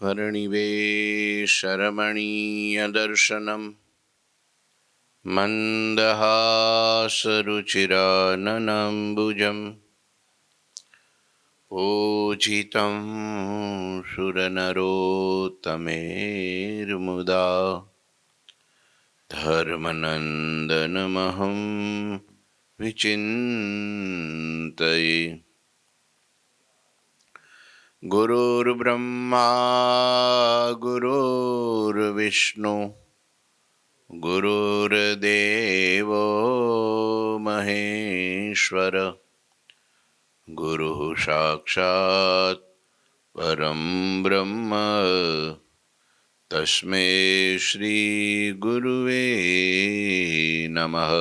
वर्णिवेशरमणीयदर्शनम् मन्दहासरुचिराननाम्बुजम् पूजितं सुरनरोत्तमेर्मुदा धर्मनन्दनमहं विचिन्तये। गुरुर्ब्रह्मा गुरुर्विष्णु गुरुर्देवो महेश्वर गुरुः साक्षात् परं ब्रह्म तस्मै श्री गुरुवे नमः।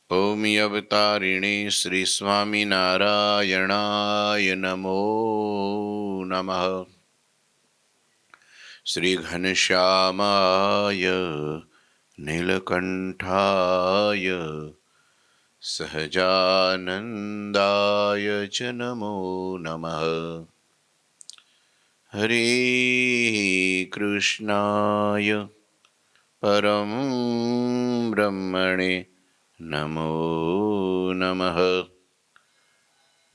ओम अवतारिणे श्री स्वामिनारायणाय नमो नमः। श्री घनश्यामाय नीलकंठाय सहजानंदाय च नमो नमः। हरे कृष्णाय परम ब्रह्मणे नमो नमः।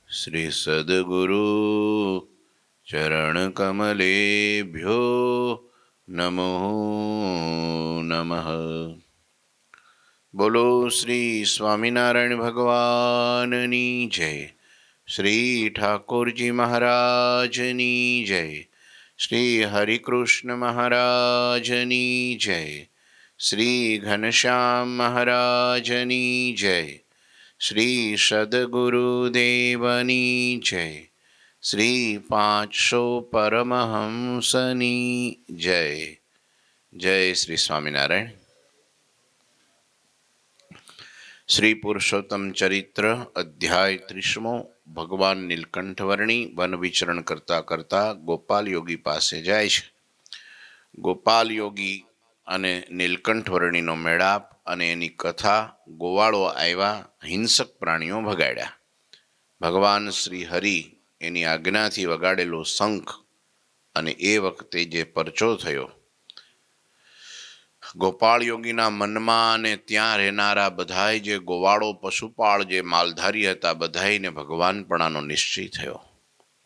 श्री सद्गुरु चरण कमलेभ्यो नमो नमः। बोलो श्री स्वामिनारायण भगवाननी जय। श्री ठाकुर जी महाराजनी जय। श्री हरिकृष्ण महाराजनी जय। श्री घनश्याम महाराजनी जय। श्री सद्गुरुदेवनी जय। श्री 500 परमहंसनी जय। जय श्री स्वामिनारायण। श्री पुरुषोत्तम चरित्र अध्याय 30 भगवान નીલકંઠવર્ણી વન વિચરણ કરતા કરતા ગોપાલ યોગી પાસે જાય છે। ગોપાલ યોગી અને નીલકંઠવર્ણીનો મેળાપ અને એની કથા ગોવાળો આવ્યા હિંસક પ્રાણીઓ ભગાડ્યા। ભગવાન શ્રી હરિ એની આજ્ઞાથી વગાડેલો શંખ અને એ વખતે જે પરચો થયો ગોપાળ યોગીના મનમાં અને ત્યાં રહેનારા બધાય જે ગોવાળો પશુપાળ જે માલધારી હતા બધાયને ભગવાનપણાનો નિશ્ચય થયો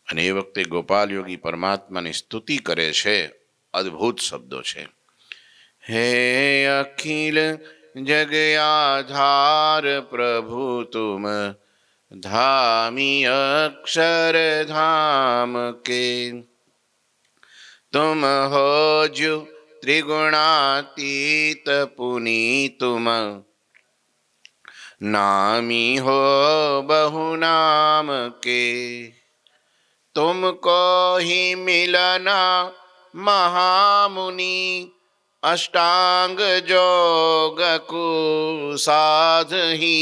અને એ વખતે ગોપાલ યોગી પરમાત્માની સ્તુતિ કરે છે। અદ્ભુત શબ્દો છે। હે અખિલ જગ આધાર પ્રભુ તુમ धामी अक्षर धाम के तुम हो जो त्रिगुणातीत पुनी तुम नामी हो बहु नाम के तुमको ही मिलना महामुनि अष्टांग जोग को साध ही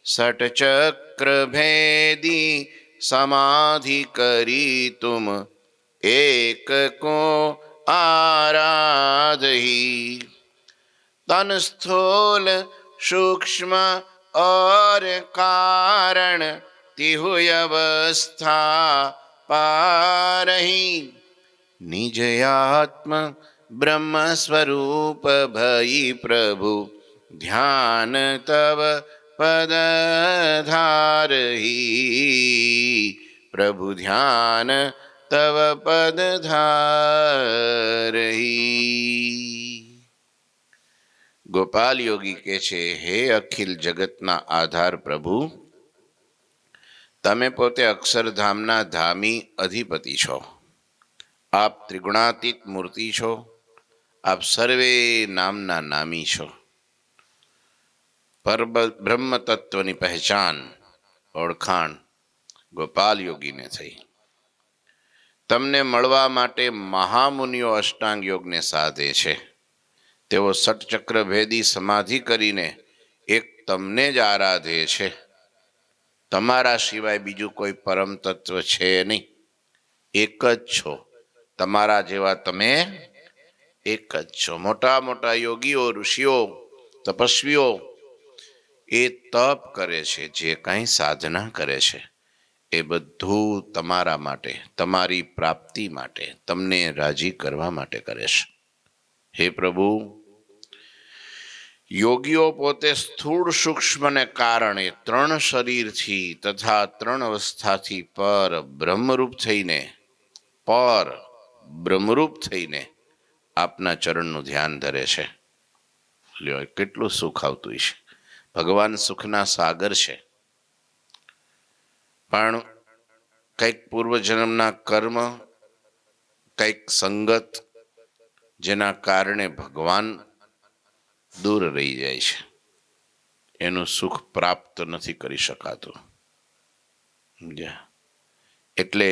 सट चक्र भेदी समाधि करी तुम एक को आराधही तन स्थूल सूक्ष्म और कारण तिहु अवस्था पारही निज आत्म ब्रह्म स्वरूप भई प्रभु ध्यान तव पद धारही प्रभु ध्यान तव पद धारही। गोपाल योगी के छे हे अखिल जगतना आधार प्रभु तमे पोते अक्षरधामना धामी अधिपति छो। आप त्रिगुणातीत मूर्ति छो। आप सर्वे नामना नामी छो। पर ब्रह्म तत्वनी पहचान ओळखाण गोपाल योगी ने थई। तमने मळवा माटे महामुनिओ अष्टांग योग ने साधे छे। तेओ सटचक्र भेदी समाधि करीने एक तमने ज आराधे छे। तमारा सिवाय बीजू कोई परम तत्व छे नहीं। एक ज छो। तमारा जेवा तमे एक ज छो। मोटा मोटा योगीओ ऋषिओ तपस्वीओ ए तप करे छे जे कांई साधना करे छे એ બધું તમારા માટે, તમારી પ્રાપ્તિ માટે, તમને રાજી કરવા માટે કરે છે. હે પ્રભુ, યોગીઓ પોતે સ્થૂળ સૂક્ષ્મને કારણે 3 શરીરથી તથા 3 અવસ્થાથી પર બ્રહ્મરૂપ થઈને આપના ચરણનું ધ્યાન ધરે છે. લ્યો, કેટલું સુખ આવતું છે. ભગવાન સુખના સાગર છે, પણ કંઈક પૂર્વજન્મના કર્મ, કંઈક સંગત, જેના કારણે ભગવાન દૂર રહી જાય છે. એનું સુખ પ્રાપ્ત નથી કરી શકાતું. એટલે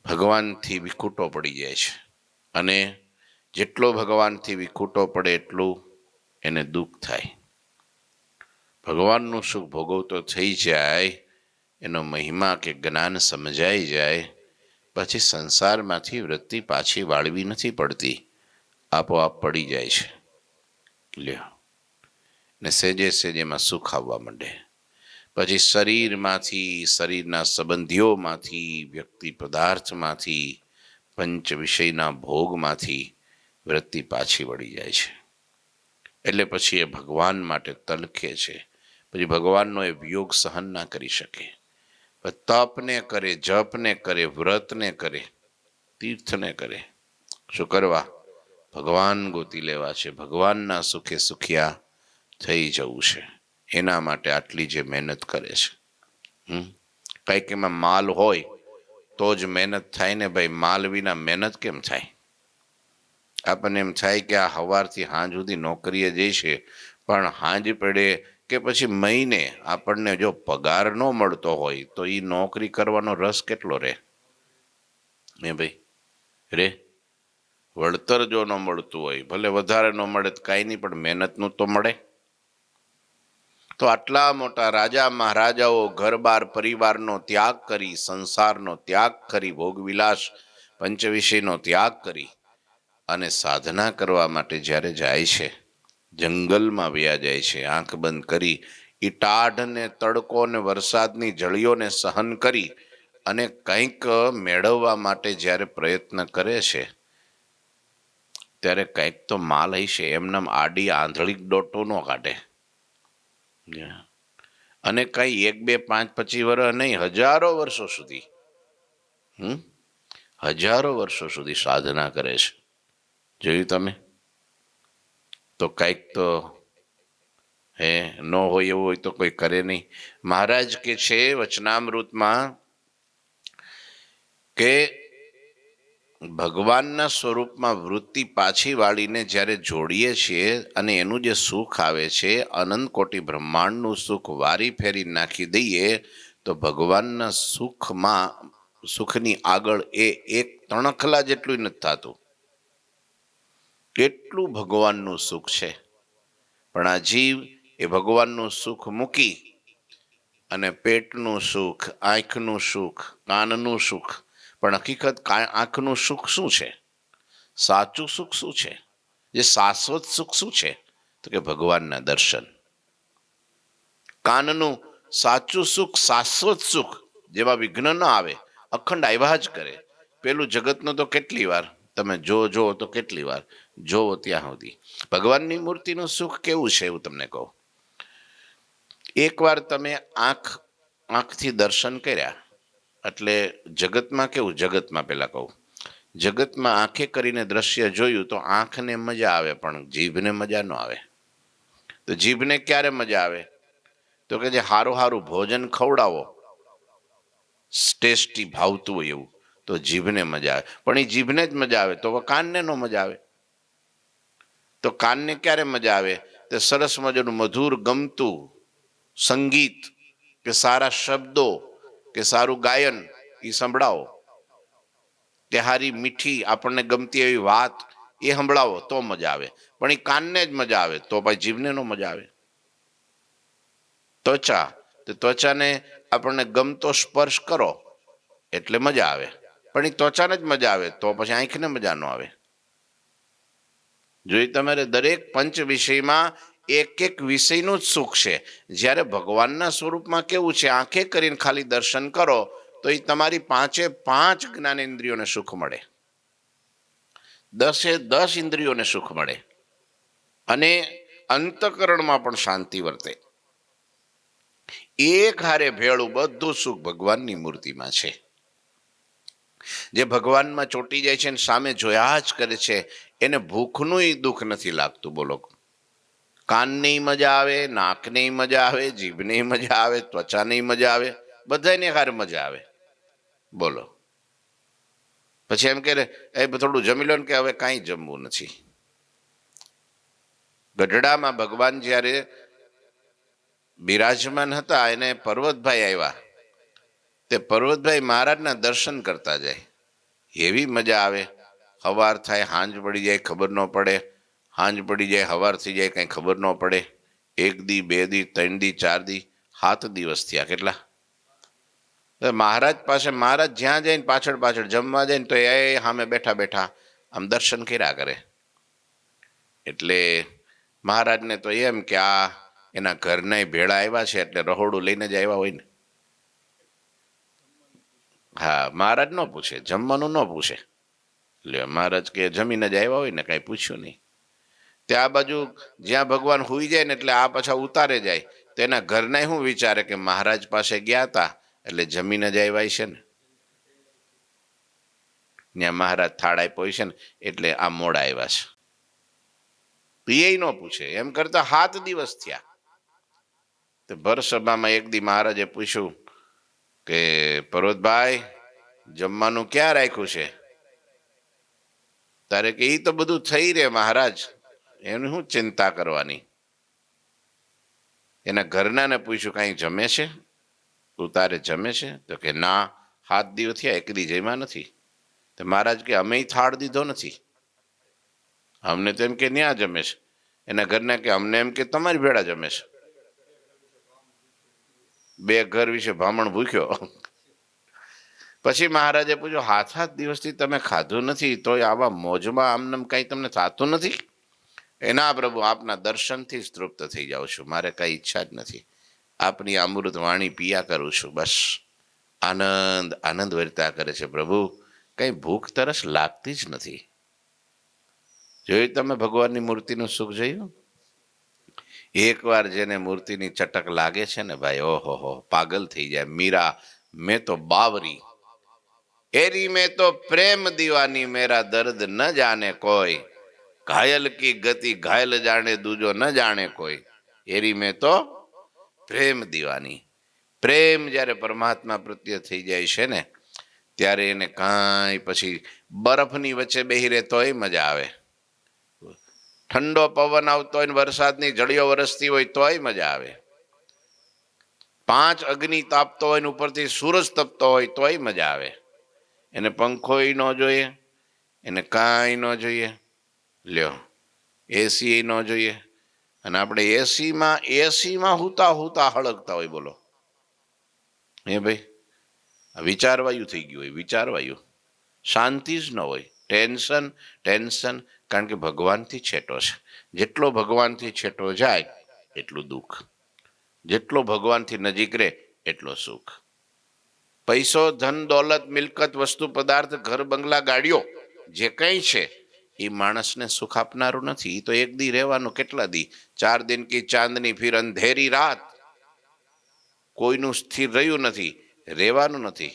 ભગવાનથી વિખૂટો પડી જાય છે, અને જેટલો ભગવાનથી વિખૂટો પડે એટલું એને દુઃખ થાય. ભગવાનનું સુખ ભોગવતો થઈ જાય, એનો મહિમા કે જ્ઞાન સમજાઈ જાય, પછી સંસારમાંથી વૃત્તિ પાછી વાળવી નથી પડતી, આપોઆપ પડી જાય છે. લ્યો, ને સેજે સેજેમાં સુખ આવવા માંડે. પછી શરીરમાંથી, શરીરના સંબંધીઓમાંથી, વ્યક્તિ પદાર્થમાંથી, પંચ વિષયના ભોગમાંથી વૃત્તિ પાછી વળી જાય છે. એટલે પછી એ ભગવાન માટે તલખે છે. પછી ભગવાનનો એ વિયોગ સહન ના કરી શકે. તપને કરે, જપને કરે, વ્રતને કરે, તીર્થને કરે. શું કરવા? ભગવાન ગોતી લેવા છે, ભગવાનના સુખે સુખિયા થઈ જવું છે. એના માટે આટલી જે મહેનત કરે છે. કંઈક એમાં માલ હોય તો જ મહેનત થાય ને ભાઈ. માલ વિના મહેનત કેમ થાય? આપણને એમ થાય કે આ સવારથી સાંજ સુધી નોકરીએ જઈશે, પણ સાંજ પડે કે પછી મહિને આપણને જો પગાર ન મળતો હોય તો એ નોકરી કરવાનો રસ કેટલો રહે? ભાઈ રે. વળતર જો ન મળતું હોય, ભલે વધારે ન મળે તો કાંઈ નહીં, પણ મહેનતનું તો મળે. તો આટલા મોટા રાજા મહારાજાઓ ઘર-બાર પરિવારનો ત્યાગ કરી, સંસારનો ત્યાગ કરી, ભોગવિલાસ પંચવિષયનો ત્યાગ કરી અને સાધના કરવા માટે જ્યારે જાય છે, જંગલમાં વયા જાય છે, આંખ બંધ કરી, એ ટાઢ ને તડકો ને વરસાદની જળીઓને સહન કરી અને કંઈક મેળવવા માટે જ્યારે પ્રયત્ન કરે છે, ત્યારે કંઈક તો માલ હશે. એમનામ આડી આંધળી ડોટો ન કાઢે. અને કઈ 1, 2, 5, 25 વર્ષ નહીં, હજારો વર્ષો સુધી, હજારો વર્ષો સુધી સાધના કરે છે. જોયું તમે? તો કંઈક તો ન હોય એવું હોય તો કોઈ કરે નહીં. મહારાજ કે છે વચનામૃતમાં કે ભગવાનના સ્વરૂપમાં વૃત્તિ પાછી વાળીને જ્યારે જોડીએ છીએ અને એનું જે સુખ આવે છે, અનંત કોટી બ્રહ્માંડનું સુખ વારી ફેરી નાખી દઈએ તો ભગવાનના સુખની આગળ એ એક તણખલા જેટલું નથી થતું. એટલું ભગવાનનું સુખ છે. પણ આ જીવ એ ભગવાનનું સુખ મૂકી અને પેટનું સુખ, આંખનું સુખ, કાનનું સુખ. પણ હકીકત આંખનું સુખ શું છે? સાચું સુખ શું છે? જે શાશ્વત સુખ શું છે? તો કે ભગવાનના દર્શન. કાનનું સાચું સુખ, શાશ્વત સુખ, જેમાં વિઘ્ન ન આવે, અખંડ આવ્યા જ કરે. પેલું જગતનું તો કેટલી વાર તમે જો તો કેટલી વાર જોવો ત્યાં સુધી. ભગવાનની મૂર્તિનું સુખ કેવું છે એવું તમને કહું. એકવાર તમે આંખથી દર્શન કર્યા એટલે જગતમાં કેવું? જગતમાં પેલા કહું, જગતમાં આંખે કરીને દ્રશ્ય જોયું તો આંખને મજા આવે, પણ જીભને મજા ન આવે. તો જીભને ક્યારે મજા આવે? તો કે જે સારું સારું ભોજન ખવડાવો, ટેસ્ટી ભાવતું હોય એવું, તો જીભને મજા આવે. પણ એ જીભને જ મજા આવે તો કાનને ન મજા આવે. તો કાનને ક્યારે મજા આવે? તો સરસ મજાનું મધુર ગમતું સંગીત કે સારા શબ્દો કે સારું ગાયન એ સંભળાવો, કે સારી મીઠી આપણને ગમતી એવી વાત એ સંભળાવો તો મજા આવે. પણ એ કાનને જ મજા આવે તો ભાઈ જીભને નો મજા આવે. ત્વચા, તો ત્વચાને આપણને ગમતો સ્પર્શ કરો એટલે મજા આવે, પણ એ ત્વચાને જ મજા આવે તો પછી આંખને મજા ન આવે. જોઈ તમારે દરેક પંચ વિષયમાં એક એક વિષયનું જ સુખ છે. જ્યારે ભગવાનના સ્વરૂપમાં કેવું છે, આંખે કરીને ખાલી દર્શન કરો તો એ તમારી 5 જ્ઞાનેન્દ્રિયોને સુખ મળે, 10 ઇન્દ્રિયોને સુખ મળે અને અંતઃકરણમાં પણ શાંતિ વર્તે. એક હારે ભેળું બધું સુખ ભગવાનની મૂર્તિમાં છે. જે ભગવાનમાં ચોંટી જાય છે અને સામે જોયા જ કરે છે એને ભૂખનું દુઃખ નથી લાગતું. બોલો, કાનની મજા આવે, નાકની મજા આવે, જીભની મજા આવે, ત્વચાની મજા આવે, બધાને હારે મજા આવે. બોલો, પછી એમ કે થોડું જમી લો ને, કે હવે કાંઈ જમવું નથી. ગઢડામાં ભગવાન જ્યારે બિરાજમાન હતા, એને પર્વતભાઈ આવ્યા. તે પર્વતભાઈ મહારાજના દર્શન કરતા જાય, એવી મજા આવે. સવાર થાય, સાંજ પડી જાય, ખબર ન પડે. સાંજ પડી જાય, સવાર થઈ જાય, કંઈ ખબર ન પડે. 1 દી, 2 દી, 3 દી, 4 દી, 7 દિવસ થયા. કેટલા? મહારાજ પાસે, મહારાજ જ્યાં જઈને પાછળ પાછળ જમવા જાય ને તો એ સામે બેઠા બેઠા આમ દર્શન કર્યા કરે. એટલે મહારાજને તો એમ કે આ એના ઘરના ભેળા આવ્યા છે એટલે રહોડું લઈને જ આવ્યા હોય ને. હા, મહારાજ ન પૂછે, જમવાનું ન પૂછે. એટલે મહારાજ કે જમીને જ આવ્યા હોય ને, કાંઈ પૂછ્યું નહીં. ત્યાં બાજુ જ્યાં ભગવાન હુઈ જાય ને એટલે આ પાછા ઉતારે જાય તો એના ઘરના શું વિચારે કે મહારાજ પાસે ગયા હતા એટલે જમીને જ આવ્યા છે ને, ત્યાં મહારાજ થાળ આપ્યો છે ને એટલે આ મોડા આવ્યા છે. એ ન પૂછે. એમ કરતા 7 દિવસ થયા. તો ભર સભામાં એક દી મહારાજે પૂછ્યું કે પર્વતભાઈ, જમવાનું ક્યાં રાખ્યું છે? તારે કે એ તો બધું થઈ રહે મહારાજ, એની શું ચિંતા કરવાની. એના ઘરનાને પૂછ્યું, કાંઈ જમે છે? તું તારે જમે છે? તો કે ના, 7 દિવસ થયા, એક દી જમ્યા નથી. તો મહારાજ કે અમે થાળ દીધો નથી, અમને તો એમ કે ન્યા જમે છે. એના ઘરના કે અમને એમ કે તમારી ભેળા જમે છે. 2 ઘર વિશે ભામણ ભૂખ્યો. પછી મહારાજે પૂછ્યું, 7 દિવસથી તમે ખાધું નથી તો આવા મોજમાં આમને કંઈ તમને થતું નથી? એના પ્રભુ, આપના દર્શનથી જ તૃપ્ત થઈ જાઉં છું, મારે કઈ ઈચ્છા જ નથી. આપની અમૃત વાણી પિયા કરું છું, બસ. આનંદ આનંદ વર્તા કરે છે પ્રભુ, કઈ ભૂખ તરસ લાગતી જ નથી. જોયું તમે ભગવાનની મૂર્તિનું સુખ જોયું? એકવાર જેને મૂર્તિની ચટક લાગે છે ને ભાઈ, ઓહો, પાગલ થઈ જાય. મીરા મેં તો બાવરી, એરી મેં તો પ્રેમ દીવાની, મેરા દર્દ ન જાને કોઈ, ઘાયલ કી ગતિ ઘાયલ જાણે દૂજો ન જાણે કોઈ, એરી મેં તો પ્રેમ દીવાની. પ્રેમ જ્યારે પરમાત્મા પ્રત્યે થઈ જાય છે ને ત્યારે એને કાંઈ પછી બરફની વચ્ચે બેહી રહે તોય મજા આવે, ઠંડો પવન આવતો હોય ને વરસાદની જળીઓ વરસતી હોય તોય મજા આવે, 5 અગ્નિ તાપતો હોય ને ઉપરથી સૂરજ તપતો હોય તોય મજા આવે. એને પંખોય ન જોઈએ, એને કાંઈ ન જોઈએ. લ્યો, એસી ન જોઈએ. અને આપણે એસીમાં હુતા હુતા હળગતા હોય. બોલો હે ભાઈ, વિચારવાયું થઈ ગયું હોય, વિચારવાયું. શાંતિ જ ન હોય, ટેન્શન ટેન્શન. કારણ કે ભગવાનથી છેટો છે. જેટલો ભગવાનથી છેટો જાય એટલું દુઃખ, જેટલો ભગવાનથી નજીક રહે એટલો સુખ. પૈસો, ધન, દોલત, મિલકત, વસ્તુ, પદાર્થ, ઘર, બંગલા, ગાડીઓ જે કંઈ છે એ માણસને સુખ આપનારું નથી. એ તો એક દી રહેવાનું. કેટલા દી? 4 દિન કી ચાંદની ફિર અંધેરી રાત. કોઈનું સ્થિર રહ્યું નથી, રહેવાનું નથી.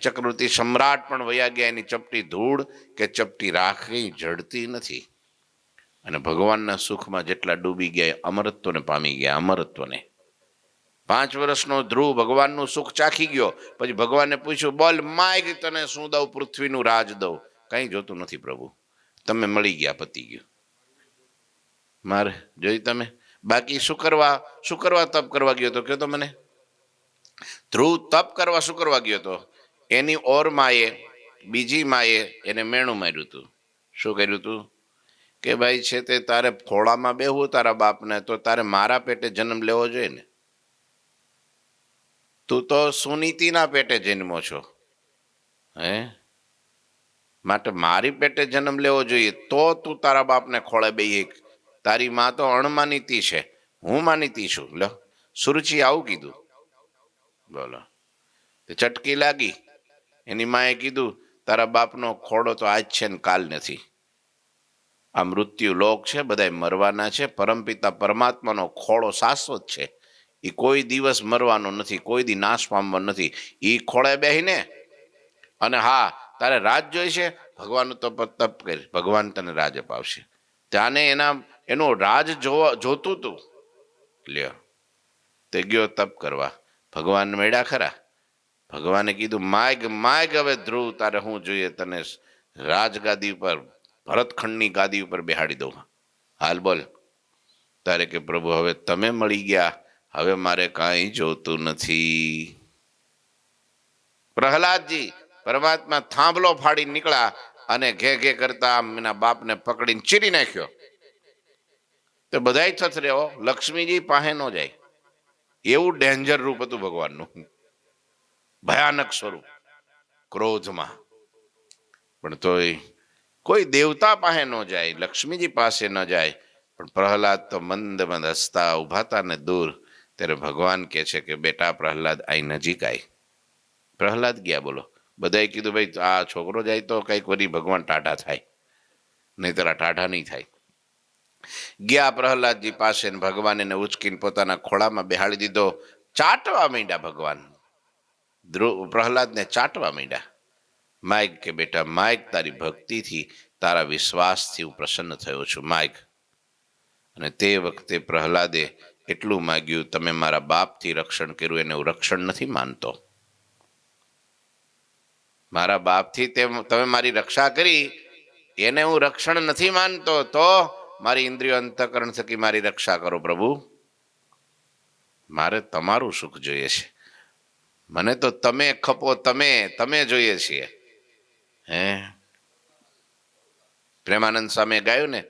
ચક્રવર્તી સમ્રાટ પણ વયા ગયા, એની ચપટી ધૂળ કે ચપટી રાખ કઈ જડતી નથી. અને ભગવાનના સુખમાં જેટલા ડૂબી ગયા અમરત્વને પામી ગયા, અમરત્વને. 5 વર્ષનો ધ્રુવ ભગવાનનું સુખ ચાખી ગયો. પછી ભગવાનને પૂછ્યું, બોલ માગ, તને શું દઉં? પૃથ્વીનું રાજ દઉં? કંઈ જોતું નથી પ્રભુ, તમે મળી ગયા, પતી ગયું. મારે જોઈ તમે. બાકી શું કરવા તપ કરવા ગયો તો? કયો તો મને. ધ્રુવ તપ કરવા શું કરવા ગયો તો? એની ઓર માએ, બીજી માએ એને મેણું માર્યું હતું. શું કર્યું હતું? કે ભાઈ છે તે તારે ખોળામાં બેહવું તારા બાપને, તો તારે મારા પેટે જન્મ લેવો જોઈએ ને. તું તો સુનીતિના પેટે જન્મો છો, માટે મારી પેટે જન્મ લેવો જોઈએ તો તું તારા બાપને ખોળે બેહી. તારી માં તો અણમાનીતી છે, હું માનીતી છું. લો, સુરુચિ આવું કીધું. બોલો, ચટકી લાગી. એની માએ કીધું તારા બાપનો ખોડો તો આજ છે ને કાલ નથી. આ મૃત્યુ લોક છે, બધાય મરવાના છે. પરમપિતા પરમાત્માનો ખોળો શાશ્વત છે. એ કોઈ દિવસ મરવાનો નથી, કોઈ દી નાશ પામવાનો નથી. એ ખોળે બેહીને અને હા, તારે રાજ જોઈશે, ભગવાનનું તપ કરી, ભગવાન તને રાજ અપાવશે. ત્યાંને એનું રાજ જોતું તું. લ્યો, તે ગયો તપ કરવા. ભગવાન મળ્યા ખરા. ભગવાને કીધું માગ માગ, હવે ધ્રુવ તારે શું જોઈએ, તને રાજગાદી ઉપર, ભરતખંડની ગાદી ઉપર બેહાડી દઉં. હાલ બોલ. તારે કે પ્રભુ હવે તમે મળી ગયા, હવે મારે કાંઈ જોતું નથી. પ્રહલાદજી પરમાત્મા થાંભલો ફાડી નીકળ્યા અને ઘે ઘે કરતા એના બાપને પકડીને ચીરી નાખ્યો. તો બધાય થથર્યો, લક્ષ્મીજી પાસે ન જાય. એવું ડેન્જર રૂપ હતું ભગવાનનું, ભયાનક સ્વરૂપ ક્રોધમાં. પણ તોય કોઈ દેવતા પાસે ન જાય, લક્ષ્મીજી પાસે ન જાય. પણ પ્રહલાદ તો મંદ મંદ હસતા ઉભા હતા ને દૂર. ત્યારે ભગવાન કહે છે કે બેટા પ્રહલાદ અહીં નજીક આય. પ્રહલાદ ગયા. બોલો, બધાએ કીધું ભાઈ આ છોકરો જાય તો કંઈક વળી ભગવાન ટાઢા થાય, નહીં તરા ટાઢા નહીં થાય. ગયા પ્રહલાદજી પાસે, ભગવાન એને ઉચકીને પોતાના ખોળામાં બેહાડી દીધો. ચાટવા માંડ્યા ભગવાન. પ્રહલાદને ચાટવા માંડ્યા. માગ કે બેટા માગ, તારી ભક્તિથી, તારા વિશ્વાસથી હું પ્રસન્ન થયો છું, માગ. અને તે વખતે પ્રહલાદે એટલું માગ્યું, તમે મારા બાપથી રક્ષણ કર્યું, એને હું રક્ષણ નથી માનતો. મારા બાપથી તમે મારી રક્ષા કરી, એને હું રક્ષણ નથી માનતો. તો મારી ઇન્દ્રિયો અંતઃકરણ થકી મારી રક્ષા કરો પ્રભુ. મારે તમારું સુખ જોઈએ છે. મને તો તમે ખપો, તમે જોઈએ છીએ. હે, પ્રેમાનંદ સ્વામી ગાયું ને,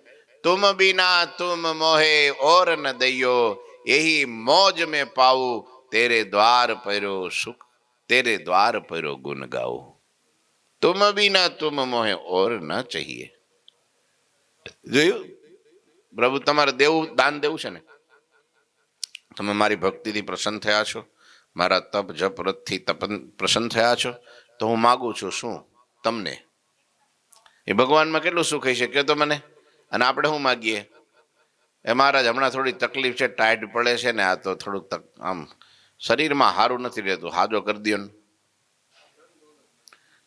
તુમ બિના તુમ મોહે ઓર ન દઈયો, એહી મોજ મેં પાવું, તેરે દ્વાર પર્યો સુખ, તેરે દ્વાર પર્યો ગુણ ગાઉ. તુમ બિના તુમ મોહે ઓર ન ચાહીએ. જોયું, પ્રભુ તમારે દેવું, દાન દેવું છે ને. તમે મારી ભક્તિથી પ્રસન્ન થયા છો, મારા તપ જપ વ્રતથી પ્રસન્ન થયા છો, તો હું માગું છું શું તમને. એ ભગવાનમાં કેટલું સુખ હશે કે તો મને. અને આપણે શું માગીએ, એ મહારાજ હમણાં થોડી તકલીફ છે, ટાઈટ પડે છે ને, આ તો થોડુંક આમ શરીરમાં સારું નથી રહેતું, હાજો કરી દો ને.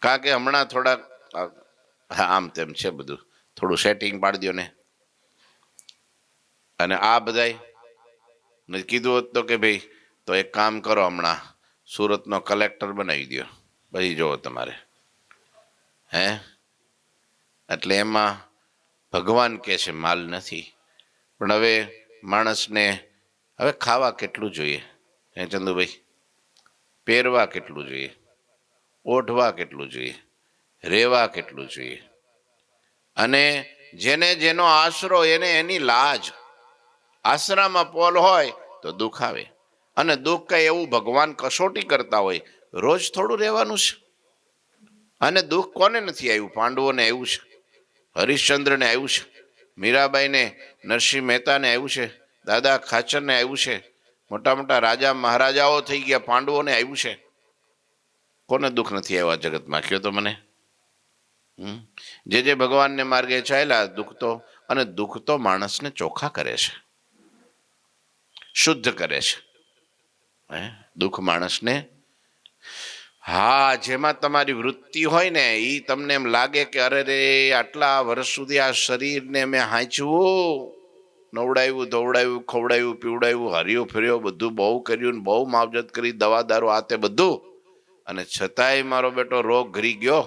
કારણ કે હમણાં થોડાક આમ તેમ છે બધું, થોડું સેટિંગ પાડી દો ને. અને આ બધાય કીધું હોત તો કે ભાઈ તો એક કામ કરો, હમણાં સુરતનો કલેક્ટર બનાવી દો, પછી જુઓ તમારે. હે, એટલે એમાં ભગવાન કહે છે માલ નથી. પણ હવે માણસને હવે ખાવા કેટલું જોઈએ હે ચંદુભાઈ, પહેરવા કેટલું જોઈએ, ઓઢવા કેટલું જોઈએ, રહેવા કેટલું જોઈએ. અને જેને જેનો આશરો એને એની લાજ. આશરામાં પોલ હોય તો દુઃખ આવે. અને દુઃખ કઈ એવું ભગવાન કસોટી કરતા હોય, રોજ થોડું રહેવાનું છે. અને દુઃખ કોને નથી આવ્યું? પાંડવોને આવ્યું છે, હરિશ્ચંદ્રને આવ્યું છે, મીરાબાઈને, નરસિંહ મહેતાને આવ્યું છે, દાદા ખાચરને આવ્યું છે, મોટા મોટા રાજા મહારાજાઓ થઈ ગયા, પાંડવોને આવ્યું છે. કોને દુઃખ નથી આવ્યા જગતમાં? કયો તો મને. જે ભગવાનને માર્ગે ચાલ્યા, દુઃખ તો, અને દુઃખ તો માણસને ચોખ્ખા કરે છે, શુદ્ધ કરે છે. દુઃખ માણસને, હા, જેમાં તમારી વૃત્તિ હોય ને, એ તમને એમ લાગે કે અરે રે આટલા વર્ષ સુધી આ શરીરને મેં હાંચવું, નવડાવ્યું, ધોવડાવ્યું, ખવડાવ્યું, પીવડાવ્યું, હર્યો ફર્યો, બધું બહુ કર્યું ને બહુ માવજત કરી, દવા દારૂ આ તે બધું, અને છતાંય મારો બેટો રોગ ઘરી ગયો.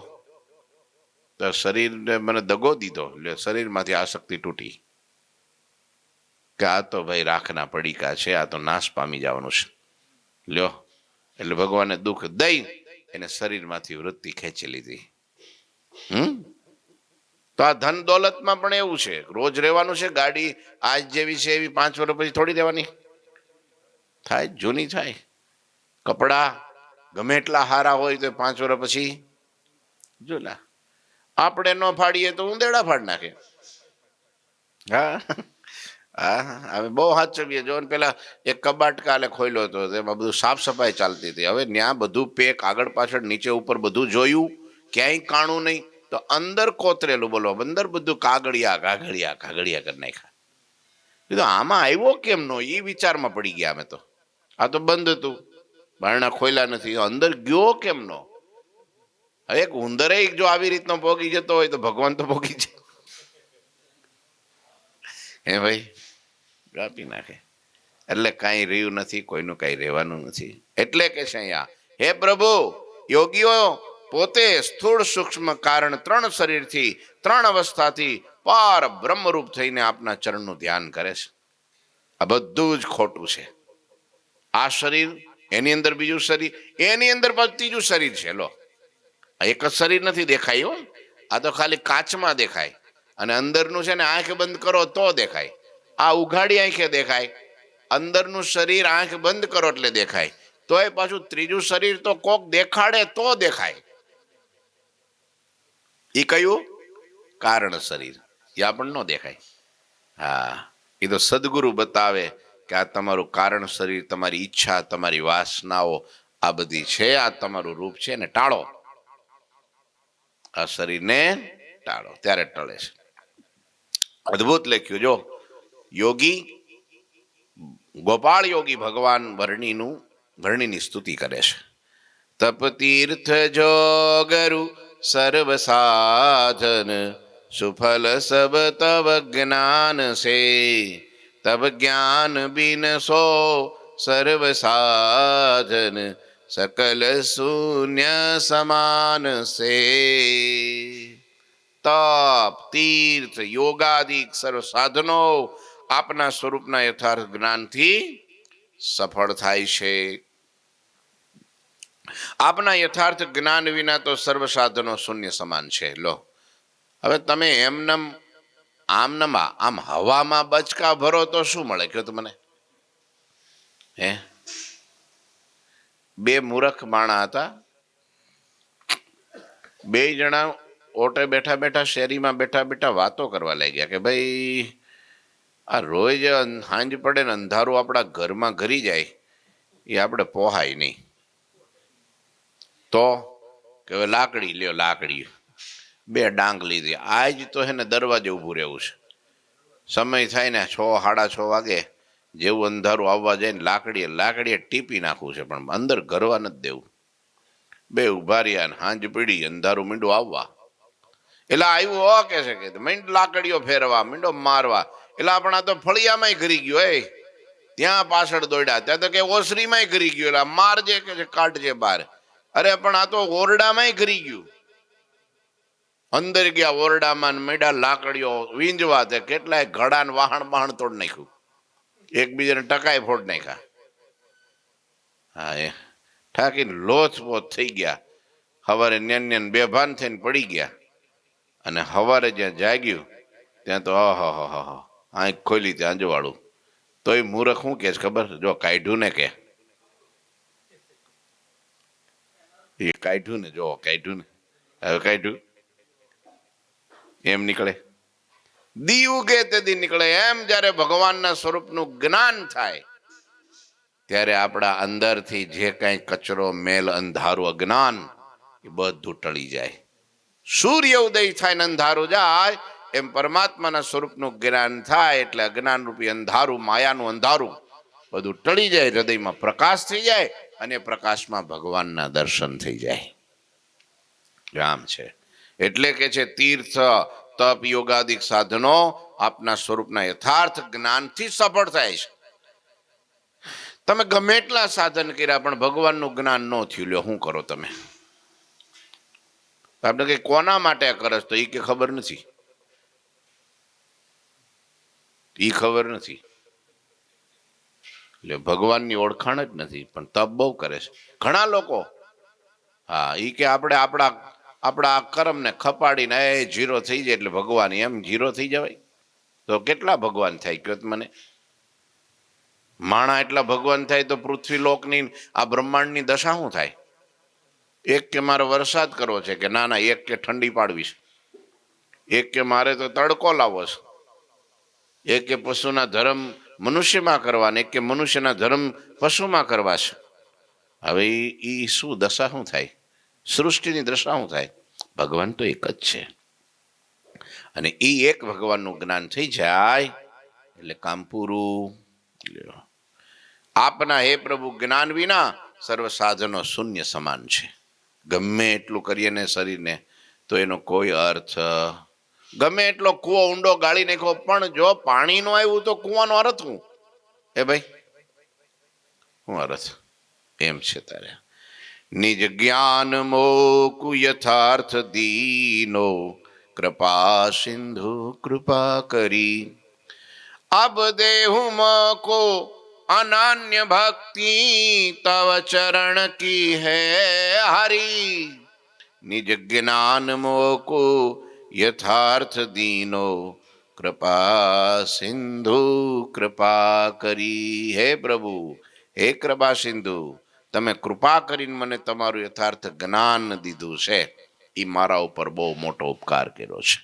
તો શરીરને મને દગો દીધો, એટલે શરીરમાંથી આસક્તિ તૂટી કે આ તો ભાઈ રાખના પડીકા છે, આ તો નાશ પામી જવાનું છે. લ્યો, એટલે ભગવાને દુઃખ દઈ એને શરીરમાંથી વૃત્તિ ખેંચી લીધી. તો આ ધન દોલતમાં પણ એવું છે, રોજ રહેવાનું છે. ગાડી આજ જેવી છે એવી 5 વર્ષ પછી થોડી રહેવાની થાય, જૂની થાય. કપડા ગમે એટલા હારા હોય તો 5 વર્ષ પછી જૂના. આપણે ન ફાડીએ તો ઉંદેડા ફાડ નાખે. હા, હા, હવે બહુ સાચવીએ. જો ને પેલા એક કબાટ કાલે ખોલ્યો હતો, એમાં બધું સાફ સફાઈ ચાલતી હતી. હવે ત્યાં બધું પેક આગળ પાછળ નીચે ઉપર બધું જોયું, ક્યાંય કાણું નહીં. તો અંદર કોતરેલું, બોલો, અંદર બધું કાગળિયા કાગળિયા કાગળિયા કરી નાખ્યા. કીધું આમાં આવ્યો કેમ નો, એ વિચારમાં પડી ગયા અમે તો. આ તો બંધ હતું, બારણા ખોલ્યા નથી, અંદર ગયો કેમ નો? એક ઉંદરે જો આવી રીતનો ભોગી જતો હોય તો ભગવાન તો ભોગી જાય. હે ભાઈ, કાપી નાખે. એટલે કાંઈ રહ્યું નથી, કોઈનું કાંઈ રહેવાનું નથી. એટલે કે છે અહીંયા, હે પ્રભુ, યોગીઓ પોતે સ્થૂળ સૂક્ષ્મ કારણ 3 શરીરથી 3 અવસ્થાથી પાર બ્રહ્મરૂપ થઈને આપના ચરણનું ધ્યાન કરે છે. આ બધું જ ખોટું છે. આ શરીર, એની અંદર બીજું શરીર, એની અંદર ત્રીજું શરીર છે. લો, એક જ શરીર નથી દેખાય હો. આ તો ખાલી કાચમાં દેખાય, અને અંદરનું છે ને આંખ બંધ કરો તો દેખાય. આ ઉઘાડી આંખે દેખાય. અંદરનું શરીર આંખ બંધ કરો એટલે દેખાય. તોય પાછું ત્રીજું શરીર તો કોક દેખાડે તો દેખાય. એ કયું? કારણ શરીર. એ આપણને ન દેખાય. હા, એ તો સદગુરુ બતાવે કે આ તમારું કારણ શરીર, તમારી ઈચ્છા, તમારી વાસનાઓ આ બધી છે, આ તમારું રૂપ છે, ને ટાળો. આ શરીરને ટાળો, ત્યારે ટળે છે. અદભુત લખ્યું. જો યોગી ગોપાળ યોગી ભગવાન વર્ણીની સ્તુતિ કરે છે. તપ તીર્થ જોગરુ સર્વ સાધન, સુફલ સબ તવ જ્ઞાન સે, તબ જ્ઞાન બિન સો સર્વ સાધન, સકલ શૂન્ય સમાન સે. તપ, તીર્થ, યોગાદિક સર્વ સાધનો આપના સ્વરૂપના યથાર્થ જ્ઞાનથી સફળ થાય છે. આપના યથાર્થ જ્ઞાન વિના તો સર્વ સાધનો શૂન્ય સમાન છે. લો, હવે તમે આમ હવામાં બચકા ભરો તો શું મળે, કયો તો મને? હે, 2 મૂર્ખ માણા હતા. 2 જણા ઓટે બેઠા બેઠા, શેરીમાં બેઠા બેઠા વાતો કરવા લાગ્યા કે ભાઈ, આ રોજ સાંજ પડે ને અંધારું આપણા ઘરમાં ઘરી જાય, એ આપણે પોહાય નહીં. તો કે લાકડી લ્યો, લાકડી. 2 ડાંગ લીધી. આજ તો હે ને દરવાજે ઊભું રહેવું છે. સમય થાય ને 6, 6:30 વાગે, જેવું અંધારું આવવા જાય ને લાકડીએ ટીપી નાખવું છે, પણ અંદર ઘરવા નથી દેવું. 2 ઉભા રહ્યા ને હાંજ પડી, અંધારું મીંડું આવવા. એટલે આવ્યું કે છે કે મીંડ લાકડીઓ ફેરવા, મીંડો મારવા. એટલે આપણા તો ફળિયામાંય ઘરી ગયો. ત્યાં પાછળ દોડ્યા, ત્યાં તો કે ઓસરીમાંય ઘરી ગયો. એટલે મારજે કે છે, કાઢજે બહાર. અરે પણ આ તો ઓરડામાંય ઘરી ગયું. અંદર ગયા ઓરડામાં, મેડા લાકડીઓ વીંજવા. તે કેટલાય ઘડાને વાહણ તોડ નાખ્યું, એકબીજાને ટકાઈ ફોડ નાખ્યા. હા, એ ઠાકીને લોથપોથ થઈ ગયા. સવારે ન્યાન બેભાન થઈને પડી ગયા. અને સવારે જ્યાં જાગ્યું ત્યાં તો આંખ ખોલી ત્યાં અંજવાળું. તોય મૂર્ખ શું કે ખબર? જો કાઢ્યું ને, કે એ કાઢ્યું ને, જો કાઢ્યું ને, હવે કાઢ્યું એમ નીકળે. દી ઉગે તે દી નીકળે. એમ જ્યારે ભગવાનના સ્વરૂપનું જ્ઞાન થાય ત્યારે આપણા અંદરથી જે કાંઈ કચરો, મેલ, અંધારું, અજ્ઞાન એ બધું ટળી જાય. સૂર્ય ઉદય થાય ને અંધારું જાય, એમ પરમાત્માના સ્વરૂપનું જ્ઞાન થાય એટલે અજ્ઞાન રૂપી અંધારું, માયાનું અંધારું બધું ટળી જાય, હૃદયમાં પ્રકાશ થઈ જાય, અને પ્રકાશમાં ભગવાનના દર્શન થઈ જાય. આમ છે. એટલે કે છે તીર્થ, તપ, યોગાદિક સાધનો આપના સ્વરૂપના યથાર્થ જ્ઞાનથી સફળ થાય છે. તમે ગમે એટલા સાધન કર્યા પણ ભગવાનનું જ્ઞાન ન થયું, લ્યો શું કરો તમે? આપણે કઈ કોના માટે કરે તો એ કે ખબર નથી, એ ખબર નથી. એટલે ભગવાનની ઓળખાણ જ નથી, પણ તપ બહુ કરે છે ઘણા લોકો. હા, એ કે આપણે આપણા કર્મને ખપાડીને એ 0 થઈ જાય એટલે ભગવાન. એમ 0 થઈ જવાય? તો કેટલા ભગવાન થાય કયો મને? માણા એટલા ભગવાન થાય તો પૃથ્વી લોકની, આ બ્રહ્માંડની દશા શું થાય? એક કે મારે વરસાદ કરવો છે, કે ના, એક કે ઠંડી પાડવી છે, એક કે મારે તો તડકો લાવવો છે. એક કે પશુના ધર્મ મનુષ્યમાં કરવા ને એક કે મનુષ્યના ધર્મ પશુમાં કરવા છે. હવે એ શું દશા શું થાય? સૃષ્ટિની દશા શું થાય? ભગવાન તો એક જ છે અને એ એક ભગવાનનું જ્ઞાન થઈ જાય એટલે કામ પૂરું. આપના હે પ્રભુ જ્ઞાન વિના સર્વ સાધનો શૂન્ય સમાન છે. ગમે એટલું કરીએ ને શરીરને તો એનો કોઈ અર્થ, ગમે એટલો કૂવો ઊંડો ગાળી નાખો પણ જો પાણી નો આવ્યું તો કૂવાનો અર્થ હું? એ ભાઈ શું અર્થ? એમ છે તારે નિજ જ્ઞાન મોકુ યથાર્થ દીનો કૃપા સિંધુ કૃપા કરી અબ દેહુ મકો अनन्य भक्ति तव चरण की है हरि निज ज्ञान मोको यथार्थ दीनो कृपा सिंधु कृपा કરી. હે પ્રભુ, હે કૃપા સિંધુ, તમે કૃપા કરીને મને તમારું યથાર્થ જ્ઞાન દીધું છે. એ મારા ઉપર બહુ મોટો ઉપકાર કર્યો છે.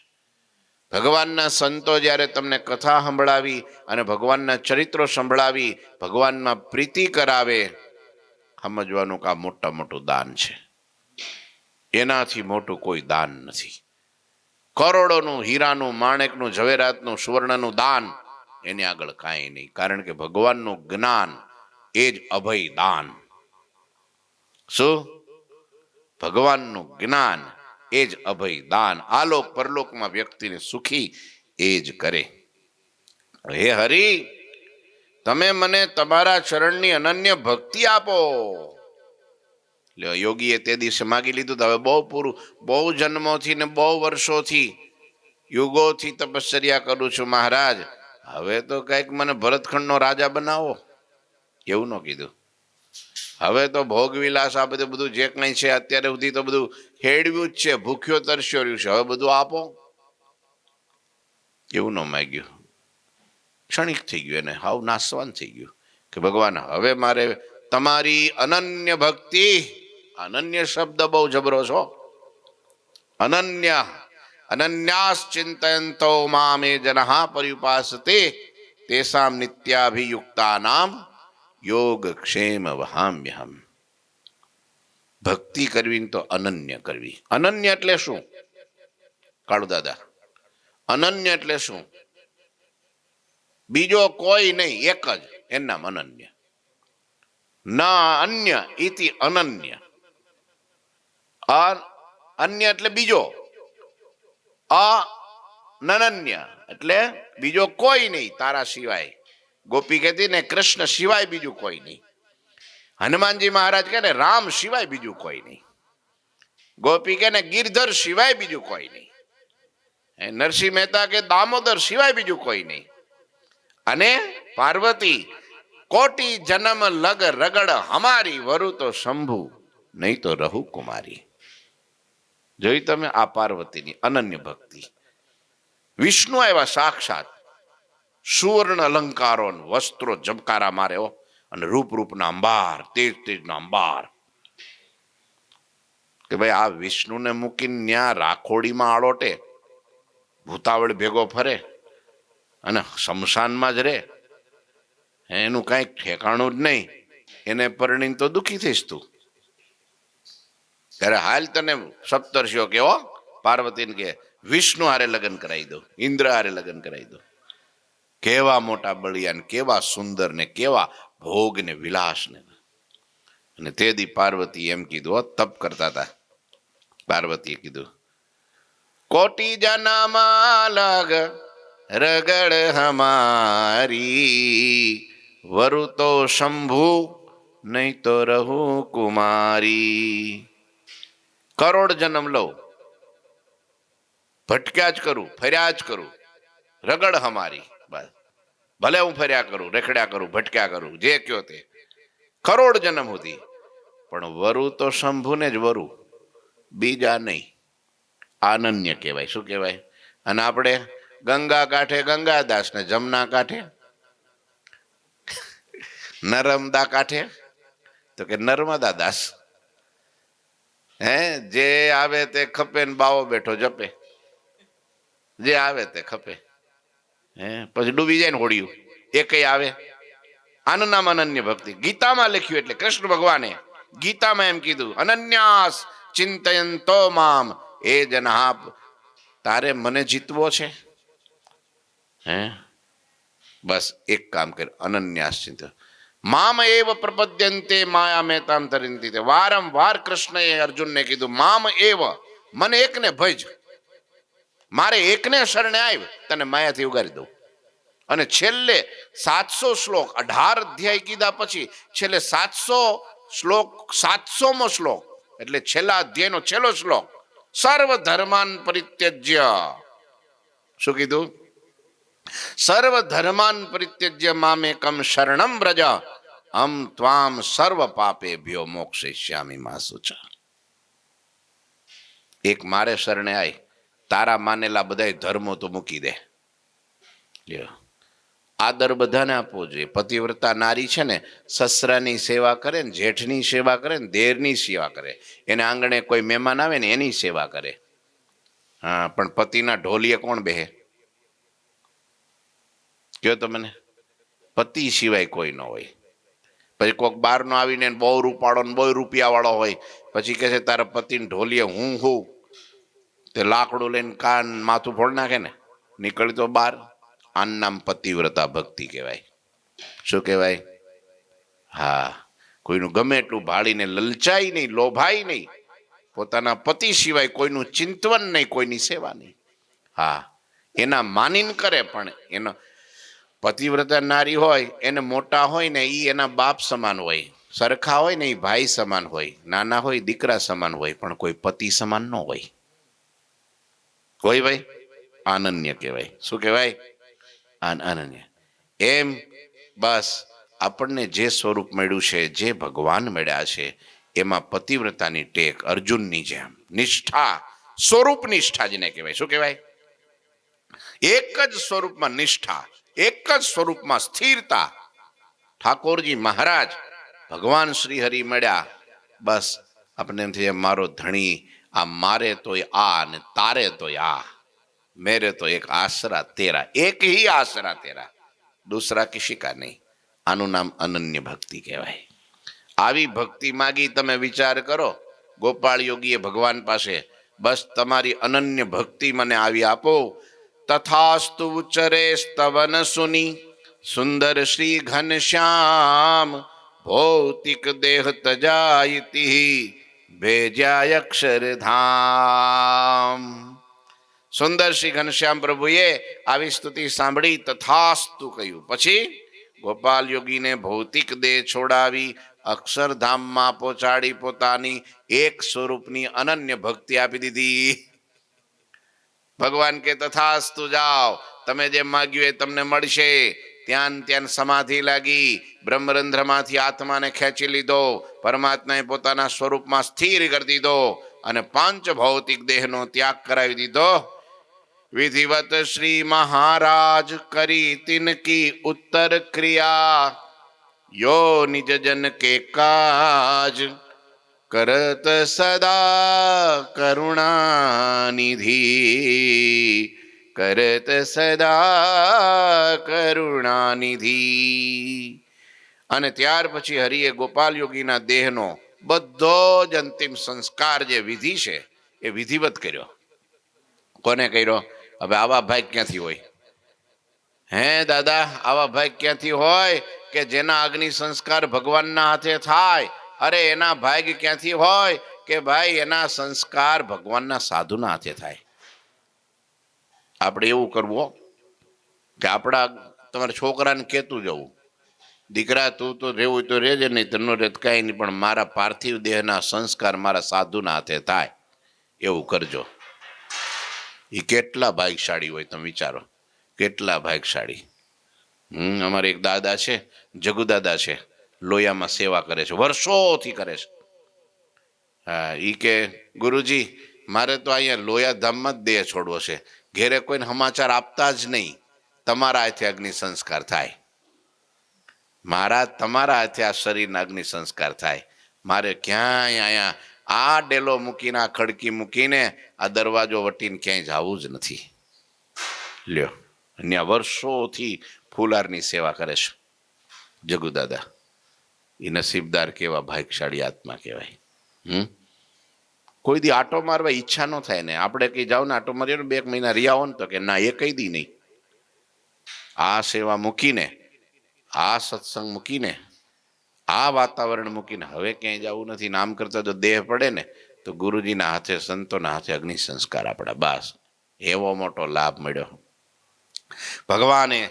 ભગવાનના સંતો જ્યારે તમને કથા સંભળાવી અને ભગવાનના ચરિત્રો સંભળાવી ભગવાનમાં પ્રીતિ કરાવે, સમજવાનું કે આ મોટા મોટું દાન છે. એનાથી મોટું કોઈ દાન નથી. કરોડોનું હીરાનું, માણેકનું, ઝવેરાતનું, સુવર્ણનું દાન એની આગળ કાંઈ નહીં. કારણ કે ભગવાનનું જ્ઞાન એ જ અભય દાન. શું? ભગવાનનું જ્ઞાન એ જ અભય દાન. આલોક પરલોકમાં વ્યક્તિને સુખી એ જ કરે. હે હરિ, તમે મને તમારા ચરણની અનન્ય ભક્તિ આપો. યોગીએ તે દિવસે માગી લીધું તો હવે બહુ પૂરું, બહુ જન્મોથી ને બહુ વર્ષોથી યુગોથી તપશ્ચર્યા કરું છું મહારાજ, હવે તો કઈક મને ભરતખંડનો રાજા બનાવો. એવું ન કીધું. હવે તો ભોગ વિલાસ આ બધું જે કઈ છે અત્યારે સુધી તો બધું હેડવ્યું જ છે, ભૂખ્યો તરસ્યો રહ્યું છે, હવે બધું આપો. એવું ન માગ્યું. ક્ષણિક થઈ ગયું, એને હાવ નાસવાન થઈ ગયું કે ભગવાન હવે મારે તમારી અનન્ય ભક્તિ. અનન્ય શબ્દ બહુ જબરો છો. અનન્ય અનન્યાસ ચિંતયંતો મામે જનઃ પર્યુપાસતે તેસામ નિત્યાભિયુક્તાનામ યોગક્ષેમ વહામ્યહમ. ભક્તિ કરવી તો અનન્ય કરવી. અનન્ય એટલે શું કાળુ દાદા? અનન્ય એટલે શું? બીજો કોઈ નહીં, એક જ, એનું નામ અનન્ય. ના અન્ય ઇતિ અનન્ય. અન્ય એટલે બીજો, અનન્ય એટલે બીજો કોઈ નહીં તારા સિવાય. ગોપી કહેતી ને કૃષ્ણ સિવાય બીજું કોઈ નહીં. હનુમાનજી મહારાજ કહે ને રામ સિવાય બીજું કોઈ નહીં. ગોપી કહે ને ગિરધર સિવાય બીજું કોઈ નહીં. નરસિંહ મહેતા કે દામોદર સિવાય બીજું કોઈ નહીં. અને પાર્વતી કોટી જન્મ લગ રગડ હમારી વરુ તો શંભુ નહીં તો રહુ કુમારી. જોઈ તમે આ પાર્વતીની અનન્ય ભક્તિ. વિષ્ણુ આવ્યા સાક્ષાત, સુવર્ણ અલંકારો વસ્ત્રો ઝબકારા મારે અને રૂપ રૂપના અંબાર, તેજ તેજના અંબાર. કે ભાઈ આ વિષ્ણુને મૂકીને ન્યા રાખોડીમાં આળોટે ભૂતાવળ ભેગો ફરે અને શમશાનમાં જ રહે, એનું કાંઈક ઠેકાણું જ નહીં. એને પરણીને તો દુઃખી થઈશ તું. ત્યારે હાલ તને સપ્તર્ષિઓ કેવો પાર્વતીને કે વિષ્ણુ હારે લગ્ન કરાવી દો, ઇન્દ્ર હારે લગ્ન કરાવી દો. કેવા મોટા બળિયા ને કેવા સુંદર ને કેવા ભોગ ને વિલાસ ને. અને તે દી પાર્વતી એમ કીધું, તપ કરતા હતા. પાર્વતીએ કીધું કોટી જન્મા લગ રગડ હમારી વરુ તો શંભુ નહીં તો રહુ કુમારી. કરોડ જન્મ લઉં, ભટક્યા જ કરું, ફર્યા જ કરું, રગડ હમારી, બસ ભલે હું ફર્યા કરું, રેખડ્યા કરું, ભટક્યા કરું, જે કયો તે, કરોડ જન્મ સુધી, પણ વરુ તો શંભુને જ વરુ, બીજા નહીં. અનન્ય કહેવાય. શું કહેવાય? અને આપણે ગંગા કાંઠે ગંગાદાસ ને જમના કાંઠે નર્મદા કાંઠે તો કે નર્મદા દાસ. હે જે આવે તે ખપે ને બાવો બેઠો જપે, જે આવે તે ખપે. હે પછી ડૂબી જાય ને હોડિયું એ કઈ આવે. આનું નામ અનન્ય ભક્તિ. ગીતામાં લખ્યું એટલે કૃષ્ણ ભગવાને ગીતામાં એમ કીધું અનન્યાસ ચિંતયંતો મામ એ જના. તારે મને જીતવો છે હે બસ એક કામ કર અનન્યાસ ચિંત મામ એવ પ્રપદ્યંતે માયા મહેતામ તરિંતી. વારંવાર કૃષ્ણએ અર્જુનને કીધું મામ એવ મને એકને ભજ, મારે એકને શરણે આવ તને માયાથી ઉગારી દઉં. અને છેલ્લે 700 શ્લોક 18 અધ્યાય કીધા પછી છેલ્લે 700 શ્લોક 700મો શ્લોક એટલે છેલ્લા અધ્યાયનો છેલ્લો શ્લોક સર્વ ધર્માન પરિત્યજ્ય. શું કીધું? સર્વ ધર્માન પરિત્યજ્ય મામેકમ શરણમ વ્રજ અમ ત્વામ સર્વ પાપેભ્યો મોક્ષયિષ્યામિ મા શુચા. એક મારે શરણે આય, તારા માનેલા બધાય ધર્મો તો મૂકી દે. આદર બધાને આપવો જોઈએ. પતિવ્રતા નારી છે ને સસરાની સેવા કરે ને, જેઠની સેવા કરે ને, દેરની સેવા કરે, એને આંગણે કોઈ મહેમાન આવે ને એની સેવા કરે. હા પણ પતિના ઢોલીએ કોણ બેહે? કયો તો મને. પતિ સિવાય કોઈ ન હોય. પછી કોઈક બહારનો આવીને બહુ રૂપાળો ને બહુ રૂપિયા વાળો હોય પછી કહે છે તારા પતિને ઢોલીએ હું તે લાકડું લઈને કાન માથું ફોડ નાખે ને, નીકળી તો બહાર. આનું નામ પતિવ્રતા ભક્તિ કહેવાય. શું કહેવાય? હા, કોઈનું ગમે એટલું ભાળીને લલચાઈ નહીં, લોભાઈ નહીં, પોતાના પતિ સિવાય કોઈનું ચિંતવન નહીં, કોઈની સેવા નહીં. હા, એના માનીને કરે પણ એનો પતિવ્રતા નારી હોય એને મોટા હોય ને એ એના બાપ સમાન હોય, સરખા હોય ને એ ભાઈ સમાન હોય, નાના હોય દીકરા સમાન હોય, પણ કોઈ પતિ સમાન ન હોય. કોઈ ભાઈ અનન્ય કહેવાય. શું કહેવાય? અનન્ય. એમ બસ આપણને જે સ્વરૂપ મળ્યું છે, જે ભગવાન મળ્યા છે એમાં પતિવ્રતાની ટેક અર્જુનની જેમ નિષ્ઠા, સ્વરૂપ નિષ્ઠા જેને કહેવાય. શું કહેવાય? એક જ સ્વરૂપમાં નિષ્ઠા, એક જ સ્વરૂપમાં સ્થિરતા. ઠાકોરજી મહારાજ ભગવાન શ્રી હરિ મળ્યા બસ આપણે એમ થઈએ મારો ધણી, આ મારે તોય આ ને તારે તોય આ, મેરે તો એક આસરા તેરા, એક ही આસરા તેરા, દૂસરા કિસી કા નહીં. આનું નામ અનન્ય ભક્તિ કહેવાય. આવી ભક્તિ માગી તમે વિચાર કરો. ગોપાળ યોગીએ ભગવાન પાસે બસ તમારી અનન્ય ભક્તિ મને આવી આપો. તથાસ્તુ ઉચ્ચરે સ્તવન સુની સુંદર શ્રી ઘનશ્યામ ભૌતિક દેહ તજાયતિ ભેજાય અક્ષરધામ. સુંદર શ્રી ઘનશ્યામ પ્રભુએ આવી સ્તુતિ સાંભળી તથાસ્તુ કહ્યું. પછી ગોપાલ યોગીને ભૌતિક દેહ છોડાવી અક્ષરધામમાં પહોંચાડી પોતાની એક સ્વરૂપની અનન્ય ભક્તિ આપી દીધી. ભગવાન કે તથાસ્તુ જાઓ, તમે જે માગ્યું એ તમને મળશે. ત્યાં સમાધિ લાગી, બ્રહ્મરંધ્રમાંથી આત્માને ખેંચી લીધો, પરમાત્માએ પોતાના સ્વરૂપમાં સ્થિર કરી દીધો અને પાંચ ભૌતિક દેહનો ત્યાગ કરાવી દીધો. વિધિવત શ્રી મહારાજ કરી તિનકી ઉત્તર ક્રિયા યો નિજ જન કે કાજ કરત સદા કરુણાનિધિ કરત સદા કરુણાનિધિ. અને ત્યાર પછી હરિએ ગોપાલ યોગીના દેહનો બધો જ અંતિમ સંસ્કાર જે વિધિ છે એ વિધિવત કર્યો. કોને કર્યો? હવે આવા ભાઈ ક્યાંથી હોય? હે દાદા, આવા ભાઈ ક્યાંથી હોય કે જેના અગ્નિ સંસ્કાર ભગવાનના હાથે થાય? અરે એના ભાગ ક્યાંથી હોય કે ભાઈ એના સંસ્કાર ભગવાનના સાધુના હાથે થાય. આપણે એવું કરવું કે આપણા તમારા છોકરાને કહેતું જવું, દીકરા તું તો રહેવું તો રહેજે, નહીં તો ન રહે કાંઈ નહીં, પણ મારા પાર્થિવ દેહના સંસ્કાર મારા સાધુના હાથે થાય એવું કરજો. એ કેટલા ભાગ્યશાળી હોય તમે વિચારો, કેટલા ભાગ્યશાળી. અમારે એક દાદા છે, જગુદાદા છે, લોયામાં સેવા કરે છે, વર્ષોથી કરે છે. હા, એ કે ગુરુજી મારે તો અહીંયા લોયા ધામમાં જ દેહ છોડવો છે, ઘેરે કોઈને સમાચાર આપતા જ નહીં, તમારા હાથે અગ્નિ સંસ્કાર થાય. મારા તમારા હાથે આ શરીરના અગ્નિ સંસ્કાર થાય. મારે ક્યાંય અહીંયા આ ડેલો મૂકીને આ ખડકી મૂકીને આ દરવાજો વટીને ક્યાંય જવું જ નથી. લ્યો અને વર્ષોથી ફૂલહારની સેવા કરે છે જગુદાદા. એ નસીબદાર કેવા ભાગ્યશાળી આત્મા કહેવાય. કોઈ દી આટો મારવા ઈચ્છા ન થાય ને. આપણે કઈ જાવ ને આટો મારીએ ને 2 મહિના રહ્યા હો ને તો કે ના, એ કઈ દી નહીં. આ સેવા મૂકીને, આ સત્સંગ મૂકીને, આ વાતાવરણ મૂકીને હવે ક્યાંય જવું નથી. નામ કરતા જો દેહ પડે ને તો ગુરુજીના હાથે, સંતોના હાથે અગ્નિ સંસ્કાર આપણા. બસ એવો મોટો લાભ મળ્યો. ભગવાને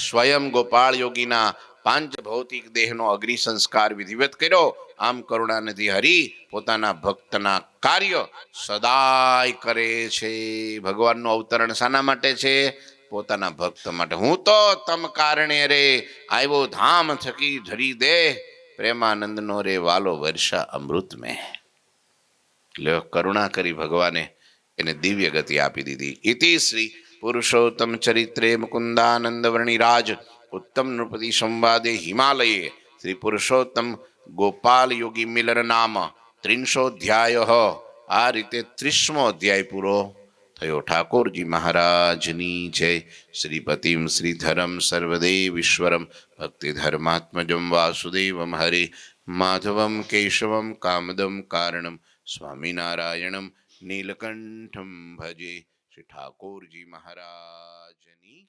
સ્વયં ગોપાળ યોગીના પાંચ ભૌતિક દેહનો અગ્નિ સંસ્કાર વિધિવત કર્યો. આમ કરુણાનિધિ હરિ પોતાના ભક્તના કાર્ય સદાય કરે છે. ભગવાનનું અવતરણ શાના માટે છે? પોતાના ભક્ત માટે. હું તો તમ કારણે રે આવ્યો ધામ થકી ધરી દે, પ્રેમાનંદનો રે વાલો વર્ષા અમૃત મેં. એટલે કરુણા કરી ભગવાને એને દિવ્ય ગતિ આપી દીધી. ઇતિ શ્રી પુરુષોત્તમ ચરિત્રે મુકુંદાનંદ વર્ણિરાજ ઉત્તમ નૃપતિ સંવાદે હિમાલયે શ્રી પુરુષોત્તમ ગોપાલ યોગી મિલન નામ 300 આ રીતે 30મો અધ્યાય પૂરો થયો. ઠાકોરજી મહારાજની જય. શ્રીપતિમ શ્રીધરમ સર્વદેવ ઈશ્વરમ ભક્તિ ધર્માત્મજમ વાસુદેવમ હરે માધવમ કેશવમ કામદમ કારણમ સ્વામિનારાયણમ નીલકંઠમ ભજે. શ્રી ઠાકોરજી મહારાજની